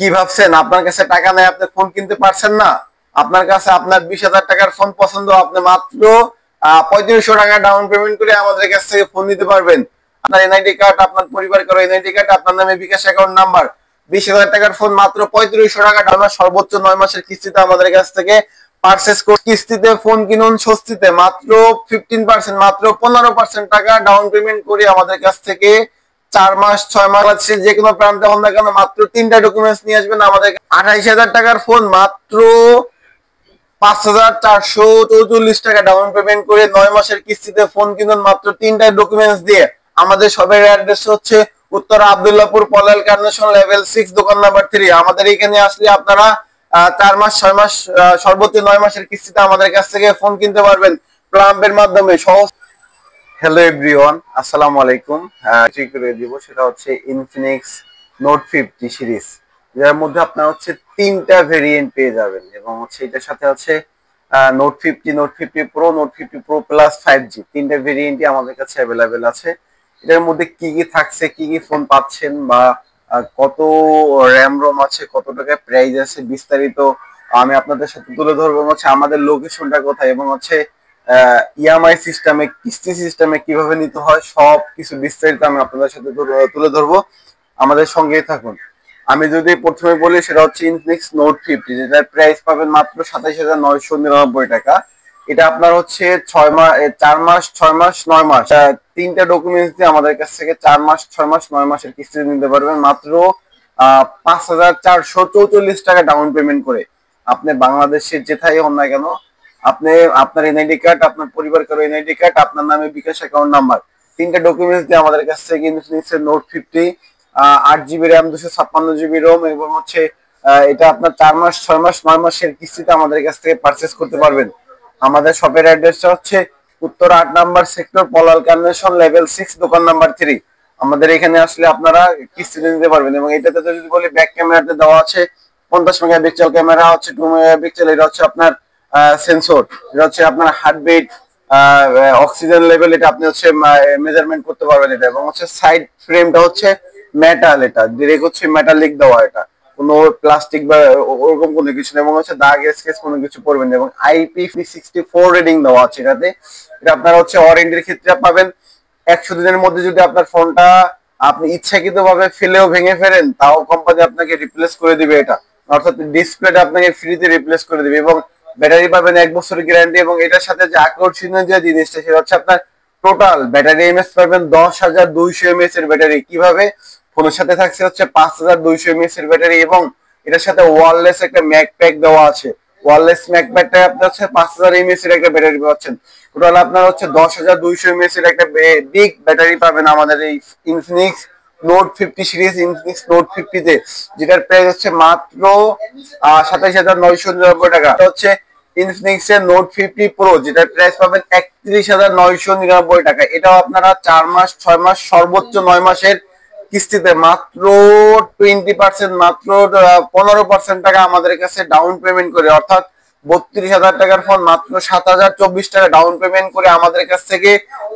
কি ভাবছেন আপনার কাছে টাকা নাই, আপনি ফোন কিনতে পারছেন না? আপনার কাছে আপনার 20,000 টাকার ফোন পছন্দ, আপনি মাত্র 3500 টাকা ডাউন পেমেন্ট করে আমাদের কাছ থেকে ফোন নিতে পারবেন। আপনার এনআইডি কার্ড, আপনার পরিবার কারো এনআইডি কার্ড, আপনার নামে বিকাশ অ্যাকাউন্ট নাম্বার, 20,000 টাকার ফোন মাত্র 3500 টাকা ডাউন, সর্বোচ্চ 9 মাসের কিস্তিতে আমাদের কাছ থেকে পারচেজ করে কিস্তিতে ফোন কিনুন স্বস্তিতে, মাত্র 15%, মাত্র 15% টাকা ডাউন পেমেন্ট করে আমাদের কাছ থেকে 4 মাস 6 মাস যে কোনো প্রান্তে হন না কেন মাত্র 3টা ডকুমেন্টস নিয়ে আসবেন। আমাদের 28,000 টাকার ফোন মাত্র 5,444 টাকা ডাউন পেমেন্ট করে 9 মাসের কিস্তিতে ফোন কিনুন মাত্র 3টা ডকুমেন্টস দিয়ে। আমাদের শপের অ্যাড্রেস হচ্ছে উত্তরা আব্দুল্লাহপুর পলাল কার্নেশন লেভেল 6 দোকান নাম্বার 3। আমাদের এখানে আসলে আপনারা 4 মাস 6 মাস সর্বোচ্চ 9 মাসের কিস্তিতে আমাদের কাছ থেকে ফোন কিনতে পারবেন প্লাম্বের মাধ্যমে সহজ। হ্যালো এভরিওয়ান, আসসালামু আলাইকুম। ঠিক করে দিব, সেটা হচ্ছে ইনফিনিক্স নোট 50 সিরিজ, যার মধ্যে আপনার হচ্ছে 3টা ভেরিয়েন্ট পেয়ে যাবেন এবং হচ্ছে এটার সাথে হচ্ছে note 50, note 50 pro, note 50 pro plus 5G 3টা ভেরিয়েন্টই আমাদের কাছে অ্যাভেলেবেল আছে। এটার মধ্যে কি কি থাকছে, কি কি ফোন পাচ্ছেন বা কত র্যাম রোম আছে, কত টাকা প্রাইস আছে, বিস্তারিত আমি আপনাদের সাথে তুলে ধরবো। হচ্ছে আমাদের লোকেশনটা কোথায় এবং হচ্ছে ইএমআই সিস্টেমে, কিস্তি সিস্টেমে কিভাবে নিতে হয়, সব কিছু বিস্তারিত আমি আপনাদের সাথে তুলে ধরবো। আমাদের সঙ্গেই থাকুন। আমি যদি প্রথমে বলি, সেটা হচ্ছে ইনফিনিক্স নোট 50, যেটার প্রাইস পাবেন মাত্র 27,999 টাকা। এটা আপনার হচ্ছে 4 মাস 6 মাস 9 মাস 3টা ডকুমেন্টস দিয়ে আমাদের কাছ থেকে 4 মাস 6 মাস 9 মাসের কিস্তি নিতে পারবেন মাত্র 5,444 টাকা ডাউন পেমেন্ট করে। আপনি বাংলাদেশের যেথায় হন না কেন, আপনি আপনার এনআইডি কার্ড, আপনার পরিবার কারো এনআইডি কার্ড, আপনার নামে বিকাশ অ্যাকাউন্ট নাম্বার, 3টা ডকুমেন্টস দিয়ে আমাদের কাছ থেকে ইনফিনিক্সের note 50 8 GB RAM 256 GB ROM এবং হচ্ছে এটা আপনার 4 মাস 6 মাস 9 মাসের কিস্তিতে আমাদের কাছ থেকে পারচেস করতে পারবেন। আমাদের শপের অ্যাড্রেসটা হচ্ছে উত্তর 8 নাম্বার সেক্টর পলাল কার্নেশন লেভেল 6 দোকান নাম্বার 3। আমাদের এখানে আসলে আপনারা কিস্তিতে নিতে পারবেন এবং এটাতে যদি বলি ব্যাক ক্যামেরাতে দেওয়া আছে 50 মেগাপিক্সেল ক্যামেরা, হচ্ছে 2 মেগাপিক্সেল, এটা হচ্ছে আপনার সেন্সর, এটা হচ্ছে আপনার হার্টবিট, অক্সিজেন লেভেল, এটা আপনি হচ্ছে মেজারমেন্ট করতে পারবেন এটা। এবং হচ্ছে সাইড ফ্রেমটা হচ্ছে মেটাল, এটা ডিরেক্ট হচ্ছে মেটালিক দেওয়া, এটা কোনো প্লাস্টিক বা ওরকম কোনো কিছু নেই এবং হচ্ছে দাগ স্কেচ কোনো কিছু পড়বেন এবং IP64 রেটিং দেওয়া আছে এটাতে। এটা আপনার হচ্ছে ওয়ারেন্টির ক্ষেত্রে পাবেন 100 দিনের মধ্যে। যদি আপনার ফোনটা আপনি ইচ্ছাকৃত ভাবে ফেলেও ভেঙে ফেলেন, তাও কোম্পানি আপনাকে রিপ্লেস করে দিবে এটা, অর্থাৎ ডিসপ্লেটা আপনাকে ফ্রিতে রিপ্লেস করে দিবে এবং ব্যাটারি পাবেন 1 বছরের গ্যারান্টি। এবং এটার সাথে যে আকর্ষণীয় যে জিনিসটা, সেটা হচ্ছে আপনার টোটাল ব্যাটারি এমএস পাবেন 10,200 এমএস এর ব্যাটারি। কিভাবে? ফোনের সাথে থাকছে হচ্ছে 5,200 এমএস এর ব্যাটারি এবং এটার সাথে ওয়্যারলেস একটা ম্যাক প্যাক দেওয়া আছে। ওয়্যারলেস ম্যাক প্যাকটা আপনার হচ্ছে 5,000 এমএস এর একটা ব্যাটারি পাচ্ছেন। টোটাল আপনার হচ্ছে 10,200 এমএস এর একটা বিগ ব্যাটারি পাবেন আমাদের এই Infinix note 50 series, Infinix note 50 তে, যেটার প্রাইস হচ্ছে মাত্র 27,999 টাকা। এটা হচ্ছে ইনফিনিক্স এর নোট 50 প্রো, যেটার প্রাইস পাবেন 31,999 টাকা। এটাও আপনারা 4 মাস 6 মাস সর্বোচ্চ 9 মাসের কিস্তিতে মাত্র 20%, মাত্র 15% টাকা আমাদের কাছে ডাউন পেমেন্ট করে, অর্থাৎ 32,000 টাকার ফোন মাত্র 7,024 টাকা ডাউন পেমেন্ট করে আমাদের কাছ থেকে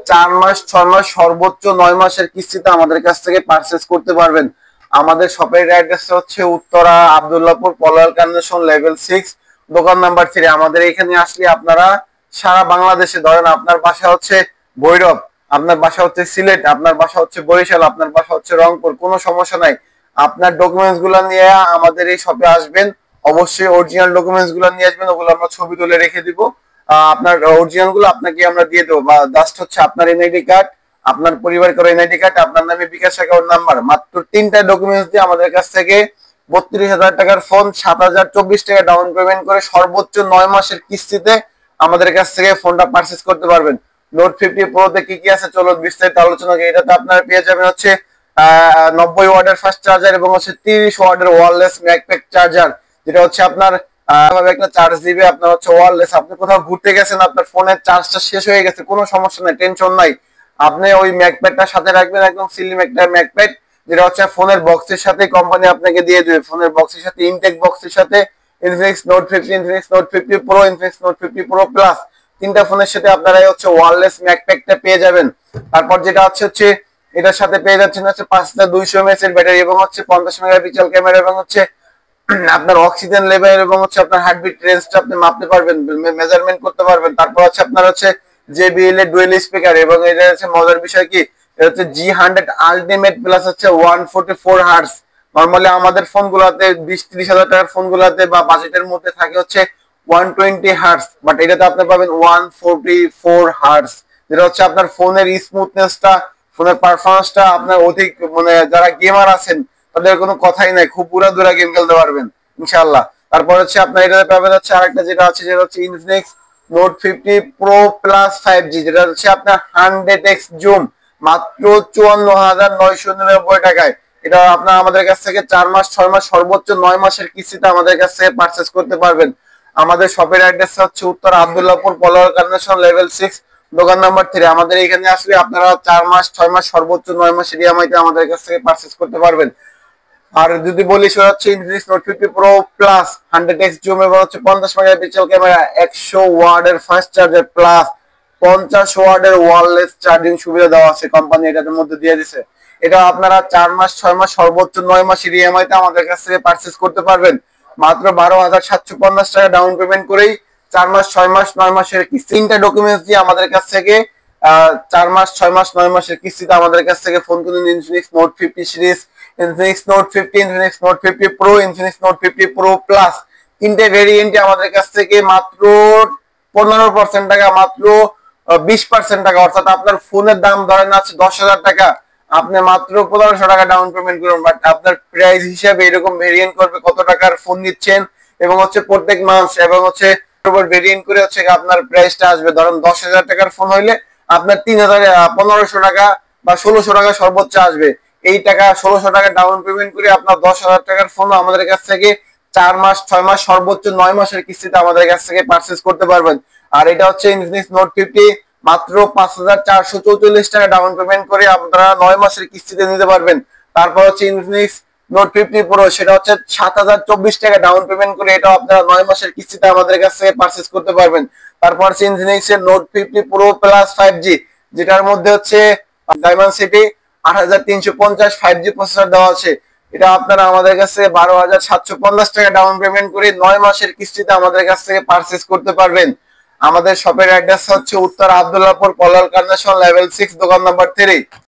4 মাস 6 মাস সর্বোচ্চ 9 মাসের কিস্তিতে আমাদের কাছ থেকে পারচেস করতে পারবেন। আমাদের শপের অ্যাড্রেস হচ্ছে উত্তরা আব্দুল্লাহপুর পলাল কার্নেশন লেভেল 6 দোকান নাম্বার 3। আমাদের এখানে আসলে আপনারা সারা বাংলাদেশে, ধরেন আপনার বাসা হচ্ছে ভৈরব, আপনার বাসা হচ্ছে সিলেট, আপনার বাসা হচ্ছে বরিশাল, আপনার বাসা হচ্ছে রংপুর, কোনো সমস্যা নাই। আপনার ডকুমেন্টস গুলো নিয়ে আমাদের এই শপে আসবেন, অবশ্যই অরিজিনাল ডকুমেন্টস গুলো নিয়ে আসবেন, ওগুলো আমরা ছবি তুলে রেখে দিব। আপনার অরিজিনাল গুলো আপনাকে আমরা দিয়ে দেবো, বা জাস্ট হচ্ছে আপনার এনআইডি কার্ড, আপনার পরিবার কারো এনআইডি কার্ড, আপনার নামে বিকাশ অ্যাকাউন্ট নাম্বার, মাত্র 3টা ডকুমেন্টস দিয়ে আমাদের কাছ থেকে 32,000 টাকার ফোন 7,024 টাকা ডাউন পেমেন্ট করে সর্বোচ্চ 9 মাসের কিস্তিতে আমাদের কাছ থেকে ফোনটা পারচেস করতে পারবেন। নোট 50 প্রোতে কি কি আছে চলো বিস্তারিত আলোচনা করি। এটাতে আপনারা পেয়ে যাবেন হচ্ছে 90 ওয়াটের ফাস্ট চার্জার এবং হচ্ছে 30 ওয়াটের ওয়্যারলেস ম্যাকপ্যাক চার্জার, যেটা হচ্ছে আপনার একটা চার্জ দিবে। আপনার হচ্ছে ওয়্যারলেস, আপনি কোথাও ঘুরতে গেছেন, আপনার ফোনের চার্জটা শেষ হয়ে গেছে, কোনো সমস্যা নাই, টেনশন নাই, আপনি ওই ম্যাকপ্যাডটা সাথে রাখবেন, একদম স্লিম একটা ম্যাকপ্যাড, যেটা হচ্ছে ফোনের বক্সের সাথে কোম্পানি আপনাকে দিয়ে দেবে। ফোনের বক্সের সাথে, ইনটেক বক্সের সাথে Infinix note 50, Infinix note 50 pro, Infinix note 50 pro plus, 3টা ফোনের সাথে আপনারা হচ্ছে ওয়্যারলেস ম্যাকপ্যাকটা পেয়ে যাবেন। তারপর যেটা হচ্ছে এটার সাথে পেয়ে যাচ্ছেন হচ্ছে 5,200 এমএএইচ এর ব্যাটারি এবং হচ্ছে 50 মেগাপিক্সেল ক্যামেরা এবং হচ্ছে আপনার অক্সিজেন লেভেল এবং হচ্ছে আপনার হার্টবিট রেঞ্জটা আপনি মাপতে পারবেন, মেজারমেন্ট করতে পারবেন। তারপর হচ্ছে আপনার হচ্ছে JBL এর ডুয়েল স্পিকার, এবং এটা হচ্ছে মজার বিষয় কি, এটা হচ্ছে G100 আলটিমেট প্লাস হচ্ছে 144 হার্টজ। নরমালি আমাদের ফোনগুলোতে 20-30 হাজার টাকার ফোনগুলোতে বা বাজেটের মধ্যে থাকে হচ্ছে 120 হার্টজ, বাট এটাতে আপনি পাবেন 144 হার্টজ, যেটা হচ্ছে আপনার ফোনের স্মুথনেসটা, ফোনের পারফরমেন্সটা আপনার অধিক, মানে যারা গেমার আছেন তাদের কোনো কথাই নাই, খুব পুরা গেম খেলতে পারবেন ইনশাআল্লাহ। তারপর হচ্ছে আপনার এটাতে পাবেন হচ্ছে আরেকটা যেটা আছে, যেটা হচ্ছে Infinix note 50 pro plus 5G, যেটা হচ্ছে আপনার 100x জুম, মাত্র 54,999 টাকায়। এটা আপনার আমাদের কাছ থেকে 4 মাস 6 মাস সর্বোচ্চ 9 মাসের কিস্তিতে আমাদের কাছ থেকে পারচেস করতে পারবেন। আমাদের শপের অ্যাড্রেস হচ্ছে উত্তর আব্দুল্লাহপুর পলোয়ার কার্নেশন লেভেল 6 দোকান নাম্বার 3। আমাদের এখানে আসলে আপনারা 4 মাস 6 মাস সর্বোচ্চ 9 মাসের ইএমআই তে আমাদের কাছ থেকে পারচেস করতে পারবেন। আর যদি বলি সেটা হচ্ছে Infinix note 50 pro plus 100x zoom এবং হচ্ছে 50 মেগাপিক্সেল ক্যামেরা, 100 ওয়াটের ফাস্ট চার্জার প্লাস 50 ওয়াটের ওয়্যারলেস চার্জিং সুবিধা দেওয়া আছে, কোম্পানি এটার মধ্যে দিয়ে দিছে। এটা আপনারা 4 মাস 6 মাস সর্বোচ্চ 9 মাসের ইএমআই তে আমাদের কাছ থেকে পারচেজ করতে পারবেন মাত্র 12,750 টাকা ডাউন পেমেন্ট করেই। 4 মাস 6 মাস 9 মাসের কিস্তি, তিনটা ডকুমেন্টস দিয়ে আমাদের কাছ থেকে 4 মাস 6 মাস 9 মাসের কিস্তিতে আমাদের কাছ থেকে ফোন কিনুন। Infinix note 50 series, Infinix note 50, Infinix note 50 pro, Infinix note 50 pro plus, তিনটে ভেরিয়েন্টে আমাদের কাছ থেকে মাত্র 15% টাকা, মাত্র 20% টাকা, অর্থাৎ আপনার ফোনের দাম ধরেন আছে 10,000 টাকা, আপনি মাত্র 1500 টাকা ডাউন পেমেন্ট করুন, বাট আপনার প্রাইস হিসাবে এরকম ভেরিয়েন্ট করবে কত টাকার ফোন নিচ্ছেন এবং হচ্ছে প্রত্যেক মাস এবং হচ্ছে ভেরিয়েন্ট করে হচ্ছে আপনার প্রাইসটা আসবে। ধরেন 10,000 টাকার ফোন হইলে আপনার 1500 টাকা বা 1600 টাকা সর্বোচ্চ আসবে। এই টাকা 1600 টাকা ডাউন পেমেন্ট করে আপনার 10,000 টাকার ফোন আমাদের কাছ থেকে 4 মাস 6 মাস সর্বোচ্চ 9 মাসের কিস্তিতে আমাদের কাছ থেকে পারচেজ করতে পারবেন। আর এটা হচ্ছে ইনফিনিক্স নোট 50 মাত্র 5,444 টাকা ডাউন পেমেন্ট করে আপনারা 9 মাসের কিস্তিতে নিতে পারবেন। তারপর হচ্ছে ইনফিনিক্স নোট 50 প্রো, সেটা হচ্ছে 7,024 টাকা ডাউন পেমেন্ট করে এটাও আপনারা 9 মাসের কিস্তিতে আমাদের কাছ থেকে পারচেজ করতে পারবেন। তারপর হচ্ছে ইনফিনিক্স এর নোট 50 প্রো প্লাস 5G, যেটার মধ্যে হচ্ছে ডায়মেনসিটি 8,350 5G প্রসেসর দেওয়া আছে। এটা আপনারা আমাদের কাছে 12,750 টাকা ডাউন পেমেন্ট করে 9 মাসের কিস্তিতে আমাদের কাছ থেকে পারচেজ করতে পারবেন। আমাদের শপের অ্যাড্রেস হচ্ছে উত্তর আব্দুল্লাহপুর পলাল কার্নেশন লেভেল 6 দোকান নাম্বার 3।